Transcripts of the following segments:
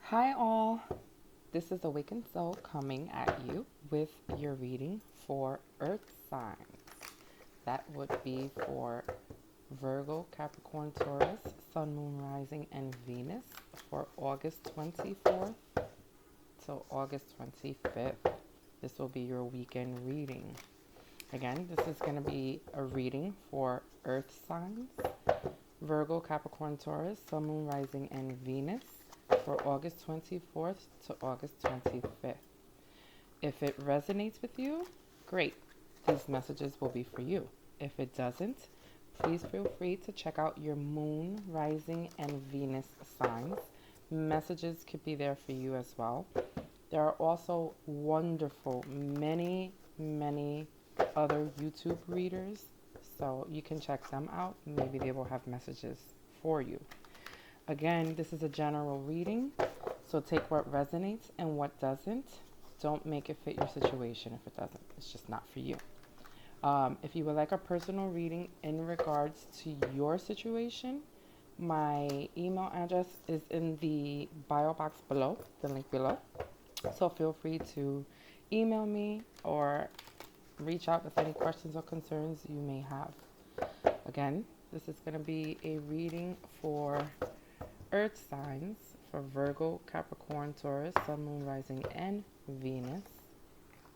Hi, all. This is Awakened Soul coming at you with your reading for Earth signs. That would be for Virgo, Capricorn, Taurus, Sun, Moon, Rising, and Venus for August 24th till August 25th. This will be your weekend reading. Again, this is going to be a reading for Earth signs, Virgo, Capricorn, Taurus, Sun, Moon, Rising, and Venus for August 24th to August 25th. If it resonates with you, great. These messages will be for you. If it doesn't, please feel free to check out your Moon, Rising, and Venus signs. Messages could be there for you as well. There are also wonderful, many other YouTube readers, so you can check them out. Maybe they will have messages for you. Again, this is a general reading, so take what resonates and what doesn't. Don't make it fit your situation if it doesn't. It's just not for you. If you would like a personal reading in regards to your situation, my email address is in the bio box below, the link below. So feel free to email me or reach out with any questions or concerns you may have. Again, this is going to be a reading for Earth signs for Virgo, Capricorn, Taurus, Sun, Moon, Rising, and Venus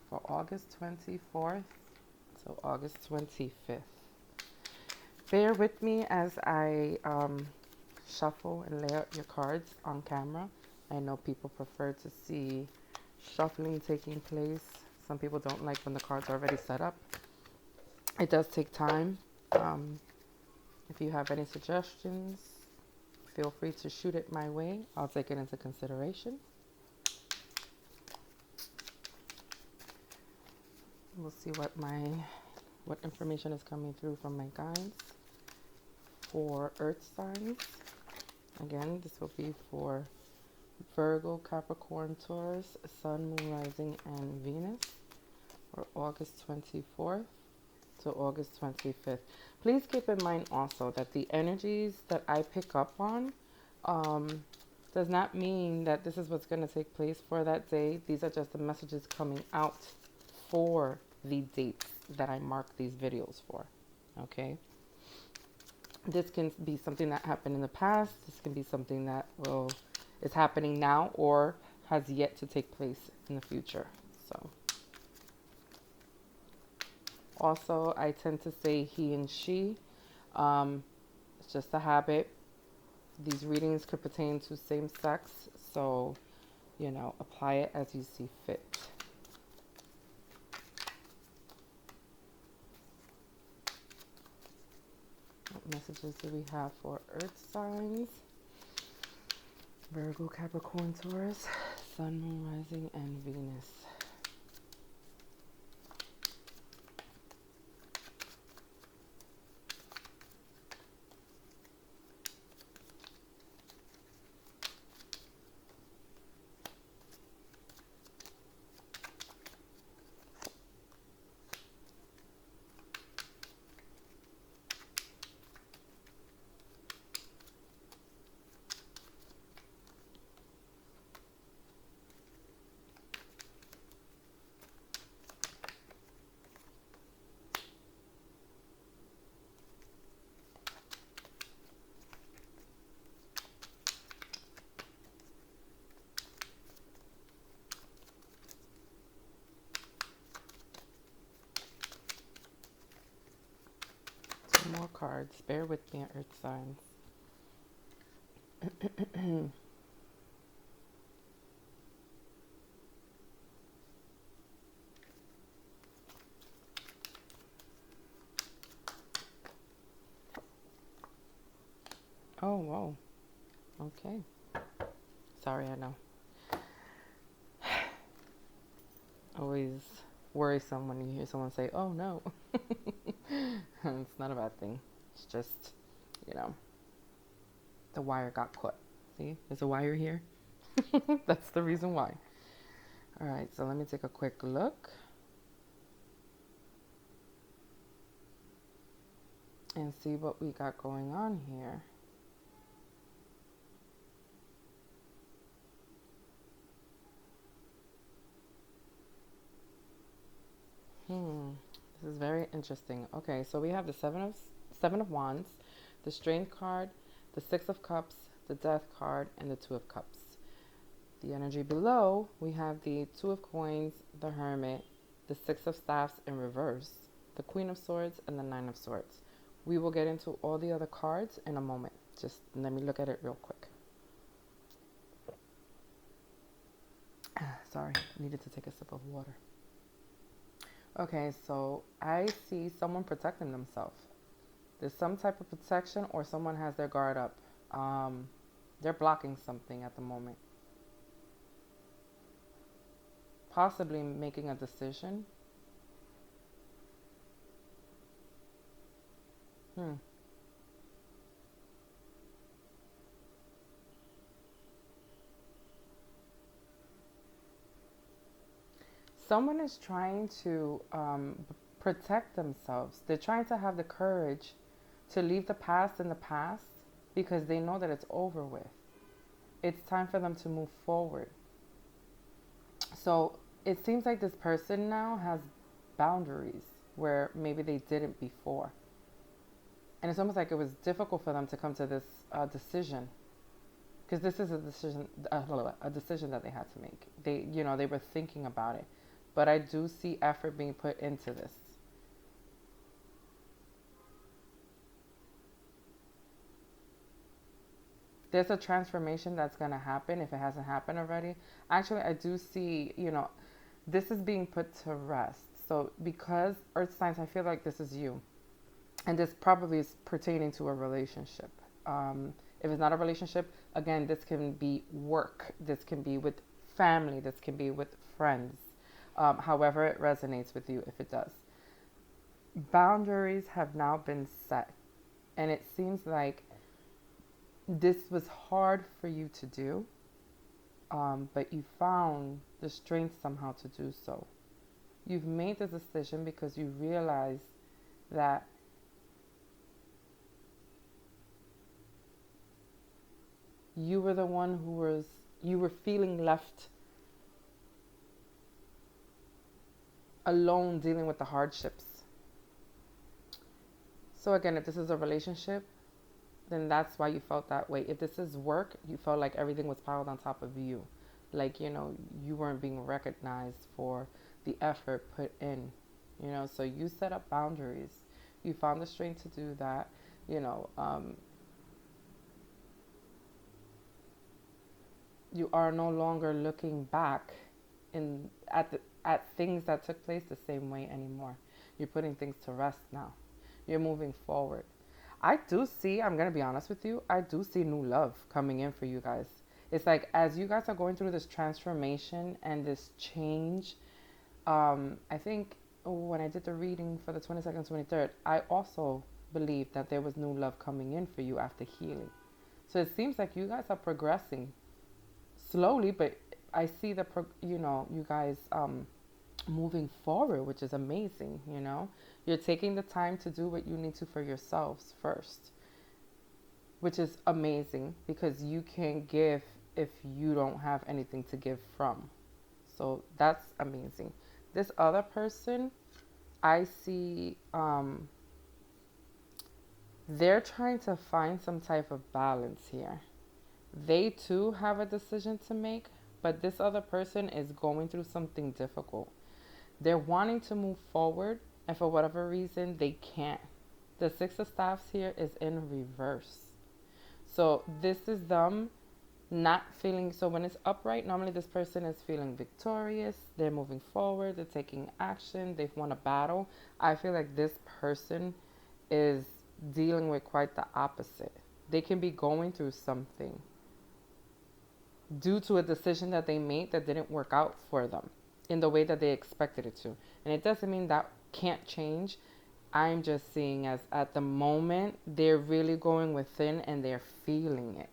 for August 24th to August 25th. Bear with me as I shuffle and lay out your cards on camera. I know people prefer to see shuffling taking place. Some people don't like when the cards are already set up. It does take time. If you have any suggestions, feel free to shoot it my way. I'll take it into consideration. We'll see what information is coming through from my guides for Earth signs. Again, this will be for Virgo, Capricorn, Taurus, Sun, Moon, Rising, and Venus for August 24th to August 25th. Please keep in mind also that the energies that I pick up on does not mean that this is what's going to take place for that day. These are just the messages coming out for the dates that I mark these videos for. Okay? This can be something that happened in the past. This can be something that is happening now or has yet to take place in the future. So, also, I tend to say he and she. It's just a habit. These readings could pertain to same sex, so, apply it as you see fit. What messages do we have for Earth signs? Virgo, Capricorn, Taurus, Sun, Moon, Rising, and Venus. More cards. Bear with me, Earth signs. Oh, whoa. Okay. Sorry, I know. Always worrisome when you hear someone say, oh, no. It's not a bad thing. It's just, the wire got cut. See, there's a wire here. That's the reason why. All right, so let me take a quick look and see what we got going on here. very interesting. Okay, so we have the seven of wands, the strength card, the 6 of cups, the death card, and the 2 of cups. The energy below, we have the 2 of coins, the hermit, the 6 of staffs in reverse, the queen of swords, and the 9 of swords. We will get into all the other cards in a moment. Just let me look at it real quick. Sorry, needed to take a sip of water. Okay, so I see someone protecting themselves. There's some type of protection, or someone has their guard up. They're blocking something at the moment. Possibly making a decision. Hmm. Someone is trying to protect themselves. They're trying to have the courage to leave the past in the past because they know that it's over with. It's time for them to move forward. So it seems like this person now has boundaries where maybe they didn't before. And it's almost like it was difficult for them to come to this decision, because this is a decision that they had to make. They were thinking about it, but I do see effort being put into this. There's a transformation that's going to happen if it hasn't happened already. Actually, I do see, this is being put to rest. So because earth signs, I feel like this is you. And this probably is pertaining to a relationship. If it's not a relationship, again, this can be work. This can be with family. This can be with friends. However it resonates with you, if it does. Boundaries have now been set. And it seems like this was hard for you to do, but you found the strength somehow to do so. You've made the decision because you realize that you were the one you were feeling left alone dealing with the hardships. So again, if this is a relationship, then that's why you felt that way. If this is work, you felt like everything was piled on top of you. Like, you weren't being recognized for the effort put in, so you set up boundaries. You found the strength to do that, you are no longer looking back at things that took place the same way anymore. You're putting things to rest now. You're moving forward. I do see, I'm going to be honest with you, I do see new love coming in for you guys. It's like as you guys are going through this transformation and this change, I think when I did the reading for the 22nd, 23rd, I also believed that there was new love coming in for you after healing. So it seems like you guys are progressing slowly, but I see you guys moving forward, which is amazing. You're taking the time to do what you need to for yourselves first, which is amazing because you can't give if you don't have anything to give from. So that's amazing. This other person, I see they're trying to find some type of balance here. They too have a decision to make, but this other person is going through something difficult. They're wanting to move forward, and for whatever reason, they can't. The 6 of staffs here is in reverse. So this is them not feeling, so when it's upright, normally this person is feeling victorious. They're moving forward. They're taking action. They've won a battle. I feel like this person is dealing with quite the opposite. They can be going through something due to a decision that they made that didn't work out for them in the way that they expected it to. And it doesn't mean that can't change. I'm just seeing as at the moment, they're really going within and they're feeling it.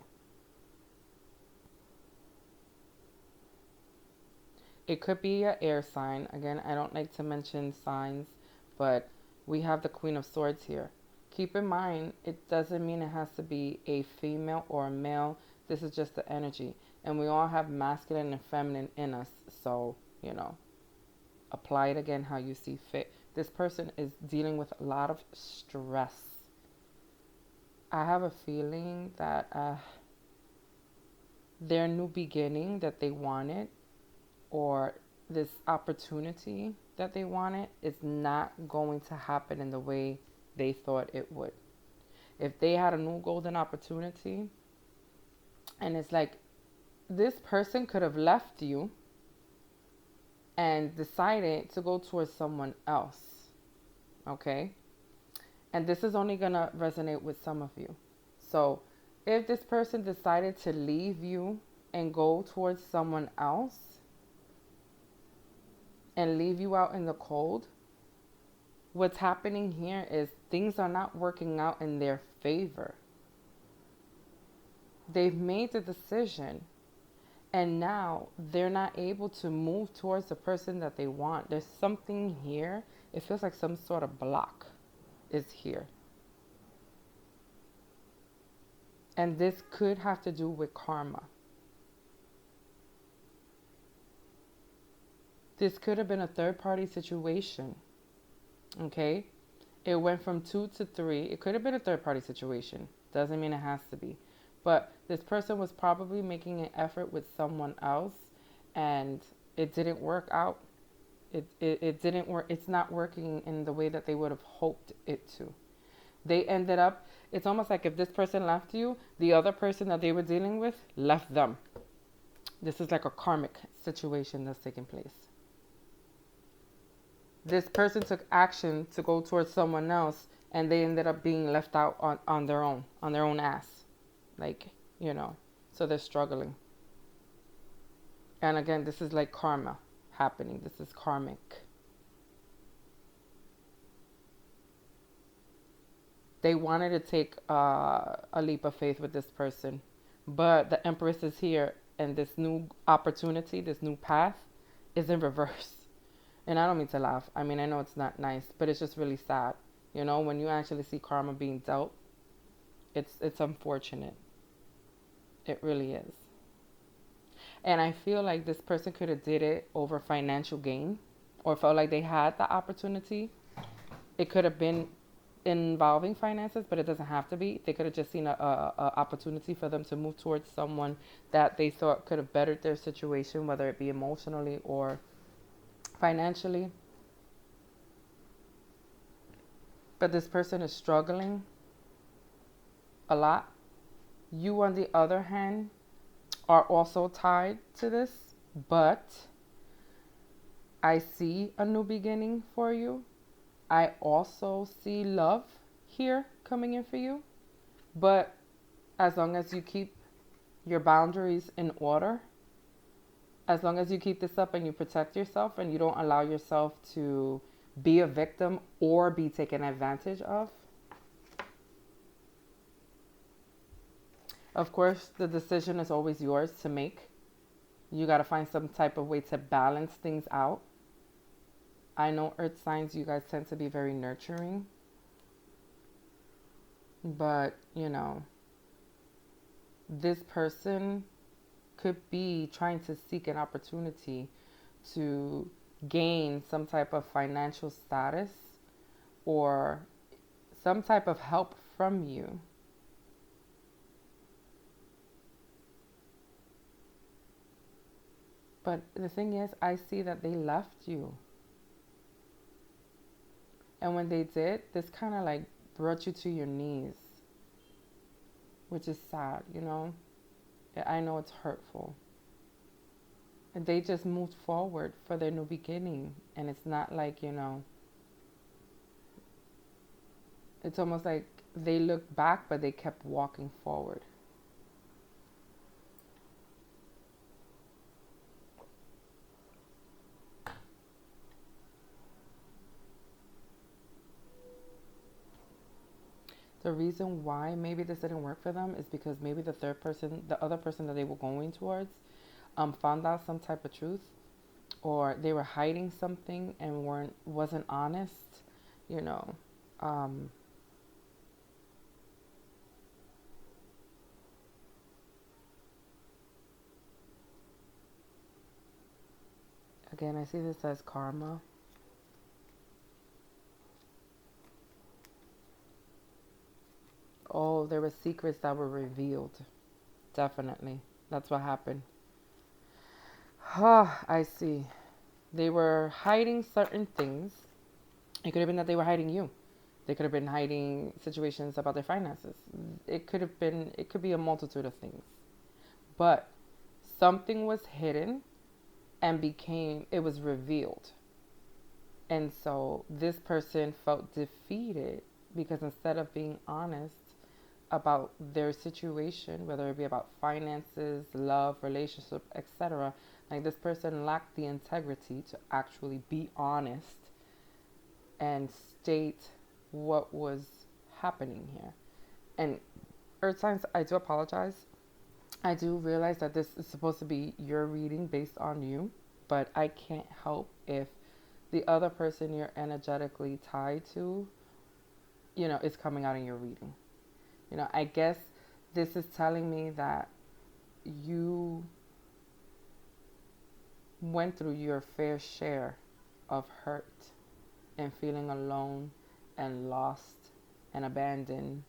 It could be an air sign. Again, I don't like to mention signs, but we have the Queen of Swords here. Keep in mind, it doesn't mean it has to be a female or a male. This is just the energy. And we all have masculine and feminine in us. So, apply it again how you see fit. this person is dealing with a lot of stress. I have a feeling that their new beginning that they wanted, or this opportunity that they wanted, is not going to happen in the way they thought it would. If they had a new golden opportunity, and it's like this person could have left you and decided to go towards someone else, okay? And this is only going to resonate with some of you. So if this person decided to leave you and go towards someone else and leave you out in the cold, what's happening here is things are not working out in their favor. They've made the decision, and now they're not able to move towards the person that they want. There's something here. It feels like some sort of block is here. And this could have to do with karma. This could have been a third-party situation. Okay? It went from 2 to 3. It could have been a third-party situation. Doesn't mean it has to be. But this person was probably making an effort with someone else, and it didn't work out. It didn't work. It's not working in the way that they would have hoped it to. They ended up, it's almost like if this person left you, the other person that they were dealing with left them. This is like a karmic situation that's taking place. This person took action to go towards someone else, and they ended up being left out on their own ass. Like, you know, so they're struggling. And again, this is like karma happening. This is karmic. They wanted to take a leap of faith with this person, but the Empress is here, and this new opportunity, this new path is in reverse. And I don't mean to laugh. I mean, I know it's not nice, but it's just really sad. You know, when you actually see karma being dealt, it's unfortunate. It really is. And I feel like this person could have did it over financial gain, or felt like they had the opportunity. It could have been involving finances, but it doesn't have to be. They could have just seen a opportunity for them to move towards someone that they thought could have bettered their situation, whether it be emotionally or financially. But this person is struggling a lot. You, on the other hand, are also tied to this, but I see a new beginning for you. I also see love here coming in for you, but as long as you keep your boundaries in order, as long as you keep this up and you protect yourself and you don't allow yourself to be a victim or be taken advantage of. Of course, the decision is always yours to make. You got to find some type of way to balance things out. I know earth signs, you guys tend to be very nurturing. But, you know, this person could be trying to seek an opportunity to gain some type of financial status or some type of help from you. But the thing is, I see that they left you. And when they did, this kind of like brought you to your knees, which is sad, you know? I know it's hurtful. And they just moved forward for their new beginning. And it's not like, you know, it's almost like they looked back, but they kept walking forward. The reason why maybe this didn't work for them is because maybe the third person, the other person that they were going towards, found out some type of truth, or they were hiding something and wasn't honest, you know. Again, I see this as karma. Oh, there were secrets that were revealed. Definitely. That's what happened. Ah, I see. They were hiding certain things. It could have been that they were hiding you. They could have been hiding situations about their finances. It could be a multitude of things. But something was hidden and it was revealed. And so this person felt defeated because instead of being honest about their situation, whether it be about finances, love, relationship, etc., like this person lacked the integrity to actually be honest and state what was happening here. And Earth signs, I do apologize. I do realize that this is supposed to be your reading based on you, but I can't help if the other person you're energetically tied to, is coming out in your reading. I guess this is telling me that you went through your fair share of hurt and feeling alone and lost and abandoned.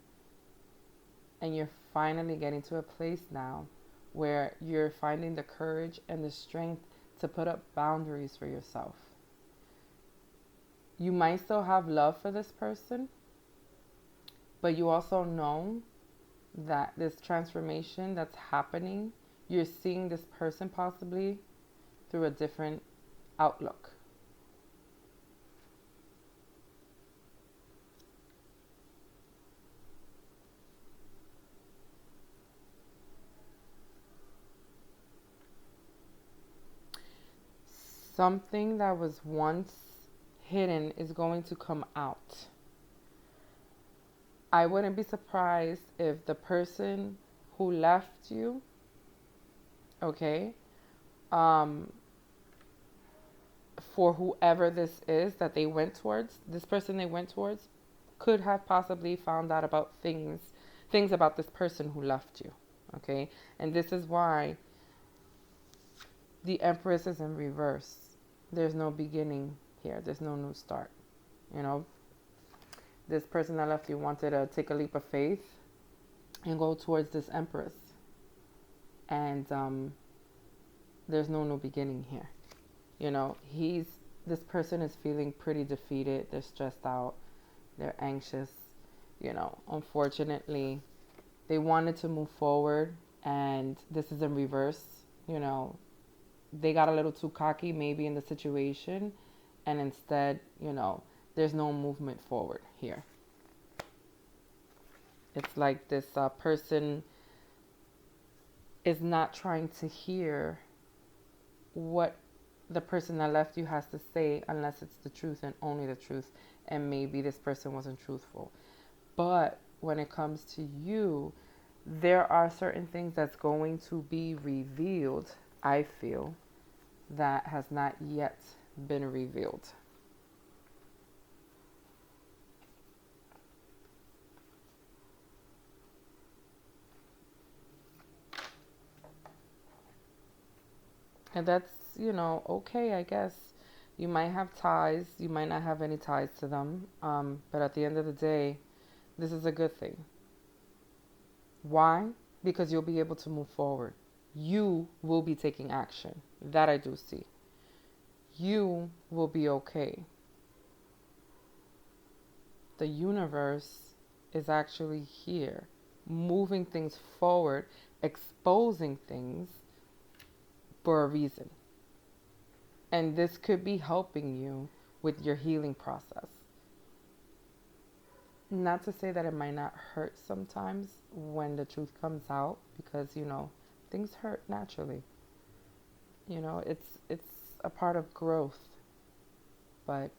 And you're finally getting to a place now where you're finding the courage and the strength to put up boundaries for yourself. You might still have love for this person, but you also know that this transformation that's happening, you're seeing this person possibly through a different outlook. Something that was once hidden is going to come out. I wouldn't be surprised if the person who left you, okay, for whoever this is that they went towards, this person they went towards, could have possibly found out about things about this person who left you, okay? And this is why the Empress is in reverse. There's no beginning here. There's no new start. This person that left you wanted to take a leap of faith and go towards this Empress. And there's no new beginning here. This person is feeling pretty defeated. They're stressed out. They're anxious. Unfortunately, they wanted to move forward, and this is in reverse. They got a little too cocky maybe in the situation, and instead, there's no movement forward here. It's like this person is not trying to hear what the person that left you has to say unless it's the truth and only the truth. And maybe this person wasn't truthful. But when it comes to you, there are certain things that's going to be revealed, I feel, that has not yet been revealed. And that's, okay, I guess. You might have ties, you might not have any ties to them, but at the end of the day, this is a good thing. Why? Because you'll be able to move forward. You will be taking action. That I do see. You will be okay. The universe is actually here, moving things forward, exposing things for a reason. And this could be helping you with your healing process. Not to say that it might not hurt sometimes when the truth comes out, because, things hurt naturally. It's a part of growth, but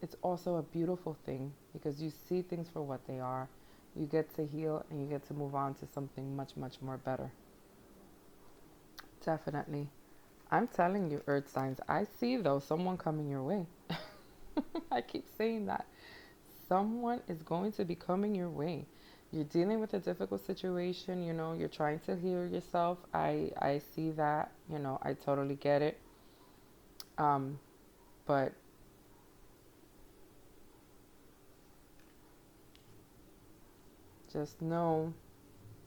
it's also a beautiful thing because you see things for what they are. You get to heal and you get to move on to something much, much more better. Definitely. I'm telling you, Earth signs, I see, though, someone coming your way. I keep saying that. Someone is going to be coming your way. You're dealing with a difficult situation, you're trying to heal yourself. I see that, I totally get it. But Just know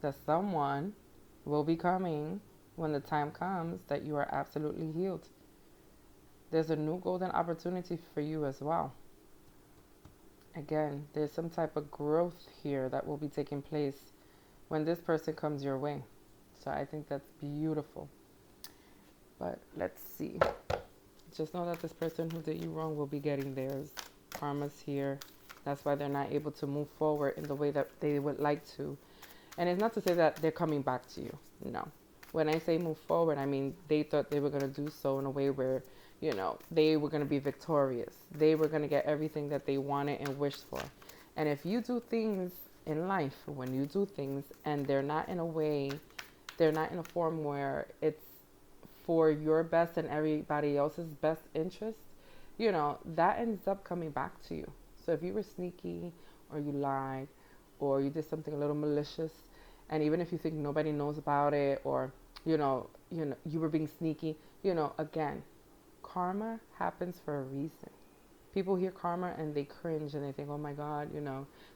that someone will be coming when the time comes that you are absolutely healed. There's a new golden opportunity for you as well. Again, there's some type of growth here that will be taking place when this person comes your way. So I think that's beautiful. But let's see. Just know that this person who did you wrong will be getting theirs. Karma's here. That's why they're not able to move forward in the way that they would like to. And it's not to say that they're coming back to you. No. When I say move forward, I mean they thought they were going to do so in a way where, they were going to be victorious. They were going to get everything that they wanted and wished for. And if you do things in life, when you do things and they're not in a form where it's for your best and everybody else's best interest, that ends up coming back to you. So if you were sneaky or you lied or you did something a little malicious, and even if you think nobody knows about it, or, you were being sneaky, again, karma happens for a reason. People hear karma and they cringe and they think, oh my God,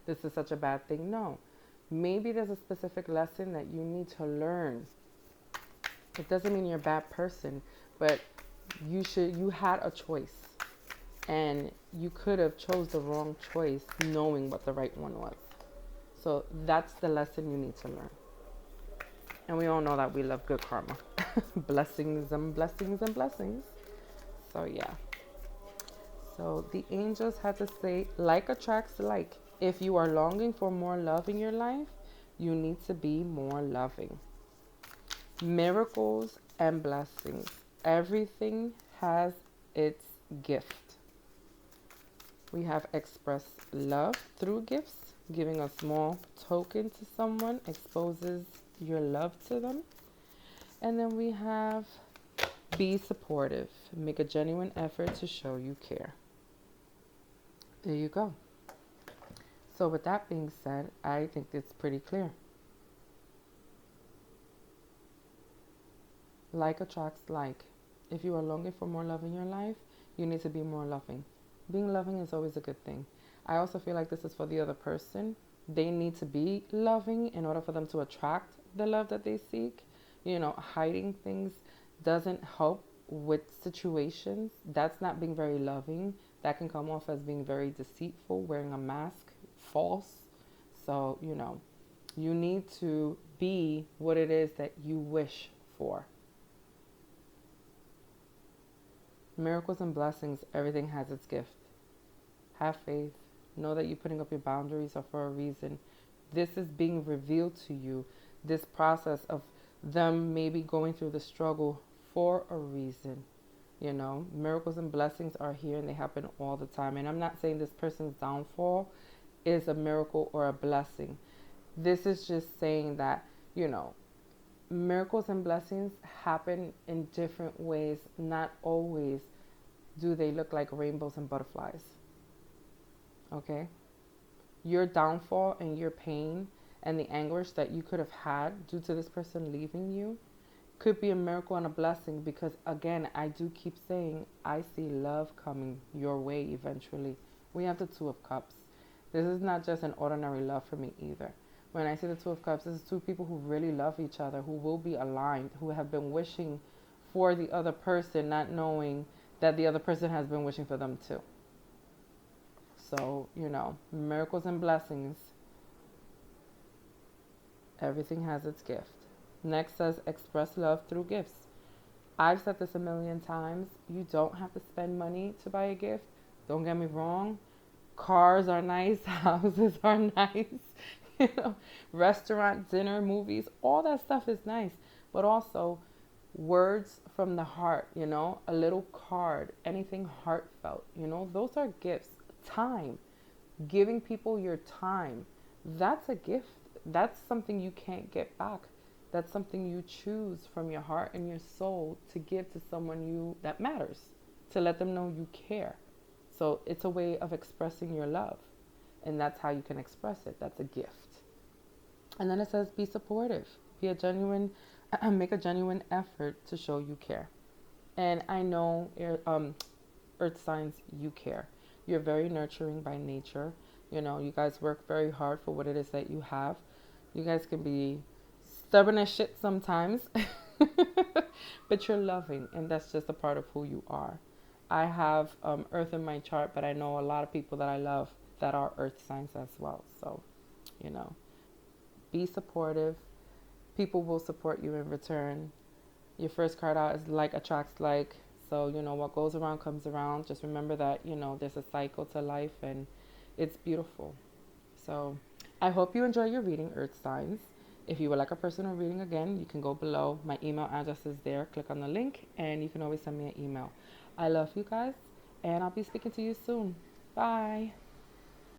this is such a bad thing. No, maybe there's a specific lesson that you need to learn. It doesn't mean you're a bad person, but you had a choice and you could have chose the wrong choice knowing what the right one was. So that's the lesson you need to learn. And we all know that we love good karma. Blessings and blessings and blessings. So yeah. So the angels had to say, like attracts like. If you are longing for more love in your life, you need to be more loving. Miracles and blessings. Everything has its gift. We have expressed love through gifts. Giving a small token to someone exposes your love to them. And then we have be supportive. Make a genuine effort to show you care. There you go. So with that being said, I think it's pretty clear. Like attracts like. If you are longing for more love in your life, you need to be more loving. Being loving is always a good thing. I also feel like this is for the other person. They need to be loving in order for them to attract the love that they seek. Hiding things doesn't help with situations. That's not being very loving. That can come off as being very deceitful, wearing a mask, false. So, you need to be what it is that you wish for. Miracles and blessings, everything has its gift. Have faith. Know that you putting up your boundaries are for a reason. This is being revealed to you. This process of them maybe going through the struggle for a reason. Miracles and blessings are here and they happen all the time. And I'm not saying this person's downfall is a miracle or a blessing. This is just saying that, miracles and blessings happen in different ways. Not always do they look like rainbows and butterflies. Okay? Your downfall and your pain and the anguish that you could have had due to this person leaving you could be a miracle and a blessing, because again, I do keep saying I see love coming your way eventually. We have the Two of Cups. This is not just an ordinary love for me either. When I see the Two of Cups, this is two people who really love each other, who will be aligned, who have been wishing for the other person, not knowing that the other person has been wishing for them too. So, miracles and blessings. Everything has its gift. Next says express love through gifts. I've said this a million times. You don't have to spend money to buy a gift. Don't get me wrong. Cars are nice. Houses are nice. Restaurant, dinner, movies, all that stuff is nice. But also words from the heart, a little card, anything heartfelt, those are gifts. Time. Giving people your time. That's a gift. That's something you can't get back. That's something you choose from your heart and your soul to give to someone that matters, to let them know you care. So it's a way of expressing your love, and that's how you can express it. That's a gift. And then it says be supportive. Make a genuine effort to show you care. And I know earth signs, you care. You're very nurturing by nature. You know, you guys work very hard for what it is that you have. You guys can be stubborn as shit sometimes, but you're loving, and that's just a part of who you are. I have Earth in my chart, but I know a lot of people that I love that are Earth signs as well. So, you know, be supportive. People will support you in return. Your first card out is like attracts like. So, you know, what goes around comes around. Just remember that, you know, there's a cycle to life and it's beautiful. So, I hope you enjoy your reading, Earth signs. If you would like a personal reading again, you can go below. My email address is there. Click on the link and you can always send me an email. I love you guys and I'll be speaking to you soon. Bye.